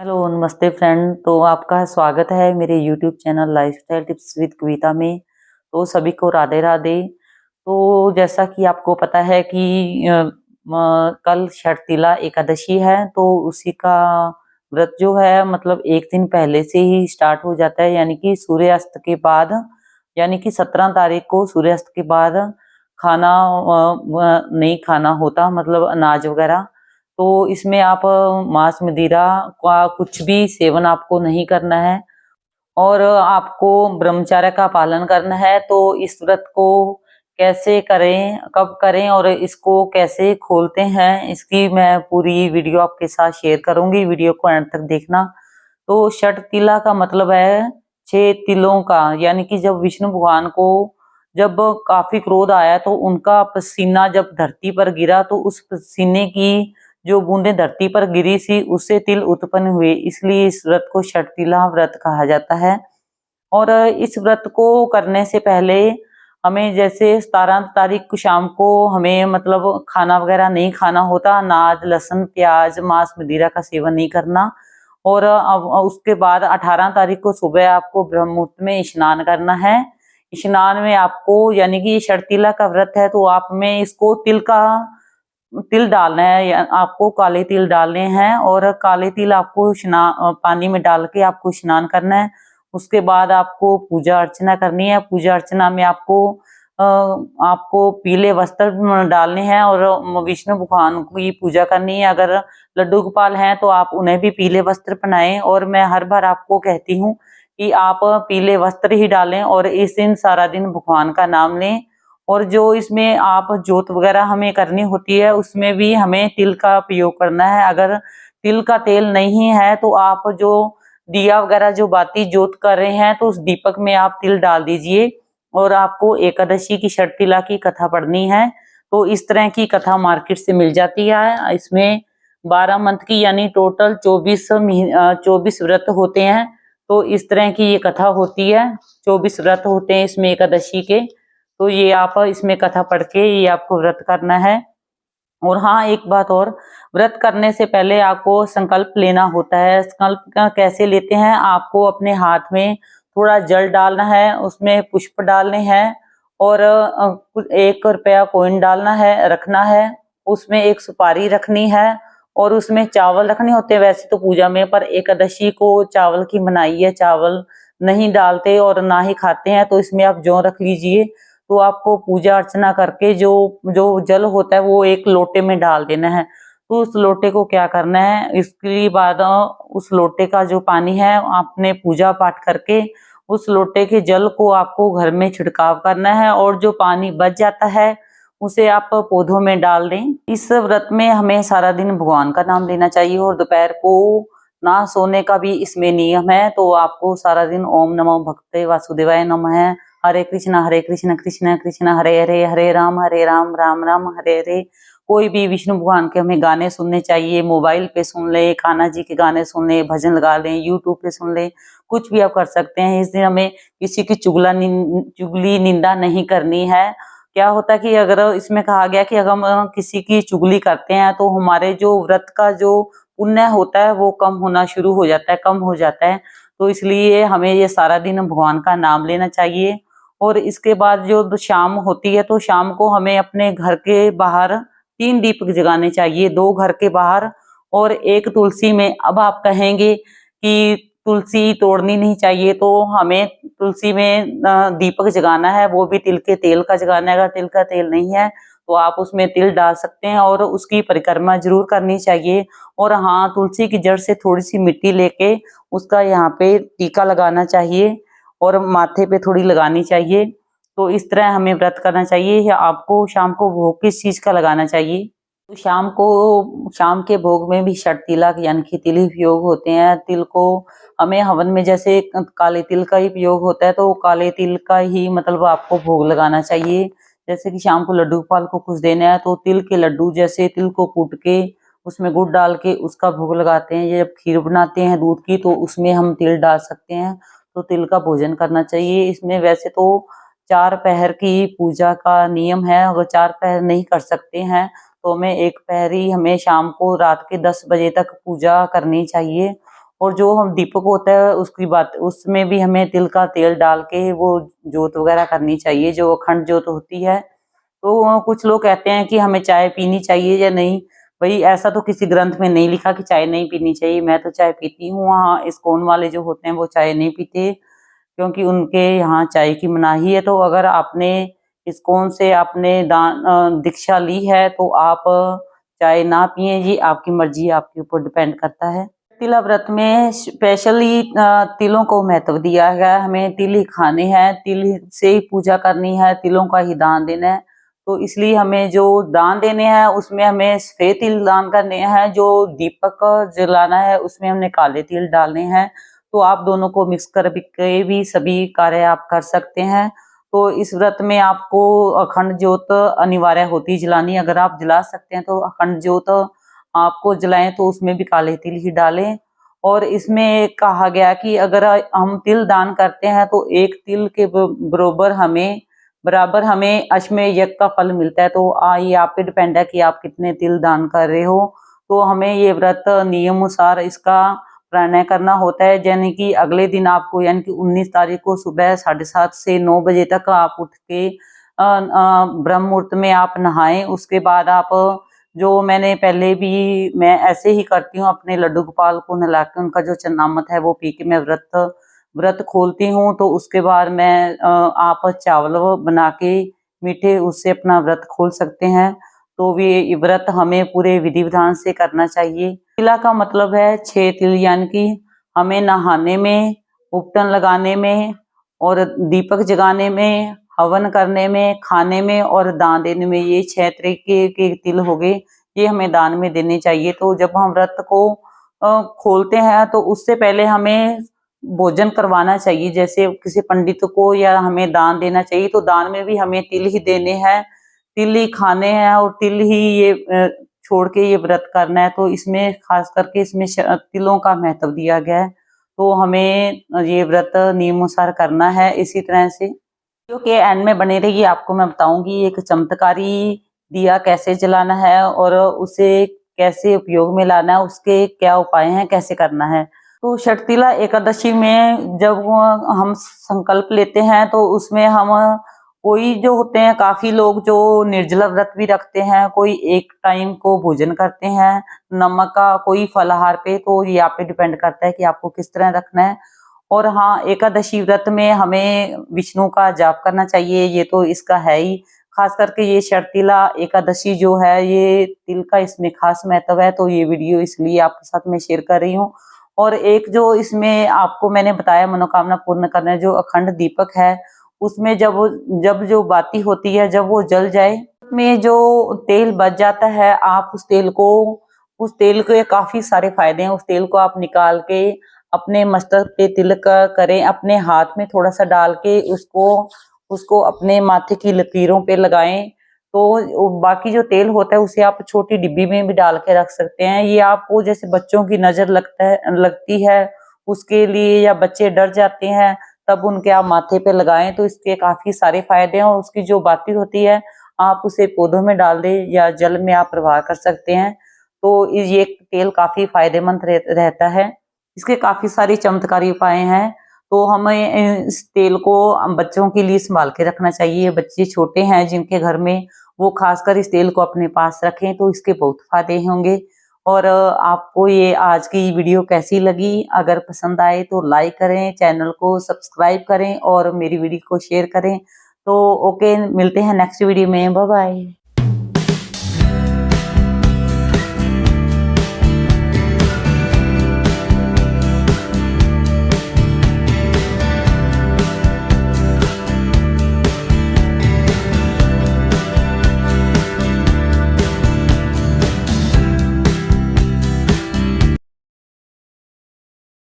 Hello नमस्ते friend. तो आपका स्वागत है मेरे YouTube channel lifestyle tips with Kavita में। तो सभी को राधे राधे। तो जैसा कि आपको पता है कि कल शर्तिला एकादशी है, तो उसी का व्रत जो है मतलब एक दिन पहले से ही स्टार्ट हो जाता है, यानी कि सूर्यास्त के बाद, यानी कि 17 तारीख को सूर्यास्त के बाद खाना नहीं खाना होता, मतलब अनाज वगैरह। तो इसमें आप मांस मदिरा का कुछ भी सेवन आपको नहीं करना है और आपको ब्रह्मचर्य का पालन करना है। तो इस व्रत को कैसे करें, कब करें और इसको कैसे खोलते हैं, इसकी मैं पूरी वीडियो आपके साथ शेयर करूंगी। वीडियो को एंड तक देखना। तो षट तिला का मतलब है 6 तिलों का, यानी कि जब विष्णु भगवान को जब काफी क्रोध आया तो उनका पसीना जब धरती पर गिरा, तो उस पसीने की जो बूंदें धरती पर गिरी सी, उससे तिल उत्पन्न हुए, इसलिए इस व्रत को षटतिला व्रत कहा जाता है। और इस व्रत को करने से पहले हमें जैसे 17 तारीख को शाम को हमें मतलब खाना वगैरह नहीं खाना होता, अनाज लहसुन प्याज मांस मदिरा का सेवन नहीं करना। और अब उसके बाद 18 तारीख को सुबह आपको ब्रह्म मुहूर्त में स्नान करना है। स्नान में आपको, यानी कि शर्तिला का व्रत है तो आप में इसको तिल डालना है, आपको काले तिल डालने हैं और काले तिल आपको पानी में डाल के आपको स्नान करना है। उसके बाद आपको पूजा अर्चना करनी है। पूजा अर्चना में आपको पीले वस्त्र डालने हैं और विष्णु भगवान की पूजा करनी है। अगर लड्डू गोपाल हैं तो आप उन्हें भी पीले वस्त्र पहनाएं, और मैं हर बार आपको कहती हूँ कि आप पीले वस्त्र ही डालें और इस दिन सारा दिन भगवान का नाम लें। और जो इसमें आप जोत वगैरह हमें करनी होती है, उसमें भी हमें तिल का प्रयोग करना है। अगर तिल का तेल नहीं है तो आप जो दिया वगैरह जो बाती जोत कर रहे हैं, तो उस दीपक में आप तिल डाल दीजिए। और आपको एकादशी की शर्तिला की कथा पढ़नी है। तो इस तरह की कथा मार्केट से मिल जाती है। इसमें 12 मंथ की, यानी टोटल 24 व्रत होते हैं। तो इस तरह की ये कथा होती है। 24 व्रत होते हैं इसमें एकादशी के। तो ये आप इसमें कथा पढ़ के ये आपको व्रत करना है। और हाँ, एक बात और, व्रत करने से पहले आपको संकल्प लेना होता है। संकल्प का कैसे लेते हैं, आपको अपने हाथ में थोड़ा जल डालना है, उसमें पुष्प डालने हैं और 1 रुपया कॉइन डालना है, रखना है। उसमें एक सुपारी रखनी है और उसमें चावल रखने होते हैं वैसे तो पूजा में, पर एकादशी को चावल की मनाही है, चावल नहीं डालते और ना ही खाते हैं, तो इसमें आप जौ रख लीजिए। तो आपको पूजा अर्चना करके जो जो जल होता है वो एक लोटे में डाल देना है। तो उस लोटे को क्या करना है, इसके बाद उस लोटे का जो पानी है आपने पूजा पाठ करके उस लोटे के जल को आपको घर में छिड़काव करना है, और जो पानी बच जाता है उसे आप पौधों में डाल दें। इस व्रत में हमें सारा दिन भगवान का नाम लेना चाहिए और दोपहर को ना सोने का भी इसमें नियम है। तो आपको सारा दिन ओम नमो भगवते वासुदेवाय नमः, हरे कृष्ण कृष्ण कृष्ण हरे हरे, हरे राम राम राम हरे हरे। कोई भी विष्णु भगवान के हमें गाने सुनने चाहिए, मोबाइल पे सुन ले, कान्हा जी के गाने सुन ले, भजन लगा लें, यूट्यूब पे सुन ले, कुछ भी आप कर सकते हैं। इस दिन हमें किसी की चुगली निंदा नहीं करनी है। क्या होता है कि अगर इसमें कहा गया कि अगर हम किसी की चुगली करते हैं तो हमारे जो व्रत का जो पुण्य होता है वो कम होना शुरू हो जाता है, कम हो जाता है। तो इसलिए हमें ये सारा दिन भगवान का नाम लेना चाहिए। और इसके बाद जो शाम होती है, तो शाम को हमें अपने घर के बाहर 3 दीपक जगाने चाहिए, 2 घर के बाहर और 1 तुलसी में। अब आप कहेंगे कि तुलसी तोड़नी नहीं चाहिए, तो हमें तुलसी में दीपक जगाना है, वो भी तिल के तेल का जगाना है। अगर तिल का तेल नहीं है तो आप उसमें तिल डाल सकते हैं और उसकी परिक्रमा जरूर करनी चाहिए। और हाँ, तुलसी की जड़ से थोड़ी सी मिट्टी लेके उसका यहाँ पे टीका लगाना चाहिए और माथे पे थोड़ी लगानी चाहिए। तो इस तरह हमें व्रत करना चाहिए। या आपको शाम को भोग किस चीज का लगाना चाहिए, तो शाम के भोग में भी षट तिलक यानी कि तिल ही प्रयोग होते हैं। तिल को हमें हवन में जैसे काले तिल का ही प्रयोग होता है, तो काले तिल का ही मतलब आपको भोग लगाना चाहिए। जैसे कि शाम को लड्डू गोपाल को कुछ देना है तो तिल के लड्डू, जैसे तिल को कूट के उसमें गुड़ डाल के उसका भोग लगाते हैं। जब खीर बनाते हैं दूध की तो उसमें हम तिल डाल सकते हैं। तो तिल का भोजन करना चाहिए। इसमें वैसे तो 4 पहर की पूजा का नियम है, अगर 4 पहर नहीं कर सकते हैं तो हमें 1 पहर ही, हमें शाम को रात के 10 बजे तक पूजा करनी चाहिए। और जो हम दीपक होता है उसकी बात, उसमें भी हमें तिल का तेल डाल के वो जोत वगैरह करनी चाहिए, जो अखंड जोत होती है। तो कुछ लोग कहते हैं कि हमें चाय पीनी चाहिए या नहीं। भाई ऐसा तो किसी ग्रंथ में नहीं लिखा कि चाय नहीं पीनी चाहिए, मैं तो चाय पीती हूँ। हाँ, इस्कॉन वाले जो होते हैं वो चाय नहीं पीते, क्योंकि उनके यहाँ चाय की मनाही है। तो अगर आपने इस्कॉन से आपने दीक्षा ली है तो आप चाय ना पिए, ये आपकी मर्जी, आपके ऊपर डिपेंड करता है। तिला व्रत में स्पेशली तिलों को महत्व दिया गया है। हमें तिल ही खाने हैं, तिल से ही पूजा करनी है, तिलों का ही दान देना है। तो इसलिए हमें जो दान देने हैं उसमें हमें सफेद तिल दान करने हैं, जो दीपक जलाना है उसमें हमने काले तिल डालने हैं। तो आप दोनों को मिक्स करके भी सभी कार्य आप कर सकते हैं। तो इस व्रत में आपको अखंड ज्योत अनिवार्य होती जलानी। अगर आप जला सकते हैं तो अखंड ज्योत आपको जलाएं, तो उसमें भी काले तिल ही डालें। और इसमें कहा गया कि अगर हम तिल दान करते हैं तो एक तिल के बराबर हमें अश्वमेध यज्ञ का फल मिलता है। तो ये आप पे डिपेंड है कि आप कितने तिल दान कर रहे हो। तो हमें ये व्रत नियम अनुसार इसका प्राणायाम करना होता है, यानी कि अगले दिन आपको, यानी कि 19 तारीख को सुबह 7:30 से 9 बजे तक आप उठ के ब्रह्म मुहूर्त में आप नहाएं। उसके बाद आप, जो मैंने पहले भी, मैं ऐसे ही करती हूँ, अपने लड्डू गोपाल को नहला के उनका जो चरणामृत है वो पी के मैं व्रत खोलती हूँ। तो उसके बाद मैं आप चावल बना के मीठे, उससे अपना व्रत खोल सकते हैं। तो ये व्रत हमें पूरे विधि विधान से करना चाहिए। तिला का मतलब है 6 तिल, यानी कि हमें नहाने में, उपटन लगाने में और दीपक जगाने में, हवन करने में, खाने में और दान देने में, ये 6 तरीके के तिल हो गए, ये हमें दान में देने चाहिए। तो जब हम व्रत को खोलते हैं तो उससे पहले हमें भोजन करवाना चाहिए, जैसे किसी पंडित को, या हमें दान देना चाहिए। तो दान में भी हमें तिल ही देने हैं, तिल ही खाने हैं और तिल ही ये छोड़ के ये व्रत करना है। तो इसमें खास करके इसमें तिलों का महत्व दिया गया है। तो हमें ये व्रत नियमानुसार करना है। इसी तरह से वीडियो के एंड में बने रहिए, आपको मैं बताऊंगी एक चमत्कारी दिया कैसे जलाना है और उसे कैसे उपयोग में लाना है, उसके क्या उपाय हैं, कैसे करना है। तो षटतिला एकादशी में जब हम संकल्प लेते हैं तो उसमें हम, कोई जो होते हैं काफी लोग जो निर्जला व्रत भी रखते हैं, कोई एक टाइम को भोजन करते हैं नमक का, कोई फलाहार पे। तो ये आप पे डिपेंड करता है कि आपको किस तरह रखना है। और हाँ, एकादशी व्रत में हमें विष्णु का जाप करना चाहिए, ये तो इसका है ही। खास करके ये षटतिला एकादशी जो है, ये तिल का इसमें खास महत्व है। तो ये वीडियो इसलिए आपके साथ मैं शेयर कर रही हूँ। और एक जो इसमें आपको मैंने बताया मनोकामना पूर्ण करना है, जो अखंड दीपक है उसमें जब जब जो बाती होती है, जब वो जल जाए, में जो तेल बच जाता है, आप उस तेल के काफी सारे फायदे हैं। उस तेल को आप निकाल के अपने मस्तक पे तिलक करें, अपने हाथ में थोड़ा सा डाल के उसको उसको अपने माथे की लकीरों पे लगाएं। तो बाकी जो तेल होता है उसे आप छोटी डिब्बी में भी डाल के रख सकते हैं। ये आपको, जैसे बच्चों की नजर लगती है उसके लिए, या बच्चे डर जाते हैं, तब उनके आप माथे पे लगाएं। तो इसके काफी सारे फायदे हैं। और उसकी जो बाती होती है, आप उसे पौधों में डाल दें या जल में आप प्रवाह कर सकते हैं। तो ये तेल काफी फायदेमंद रहता है। इसके काफी सारे चमत्कारी उपाय हैं। तो हमें इस तेल को बच्चों के लिए संभाल के रखना चाहिए। बच्चे छोटे हैं जिनके घर में, वो खासकर इस तेल को अपने पास रखें, तो इसके बहुत फायदे होंगे। और आपको ये आज की वीडियो कैसी लगी? अगर पसंद आए तो लाइक करें, चैनल को सब्सक्राइब करें और मेरी वीडियो को शेयर करें। तो ओके, मिलते हैं नेक्स्ट वीडियो में। Bye bye.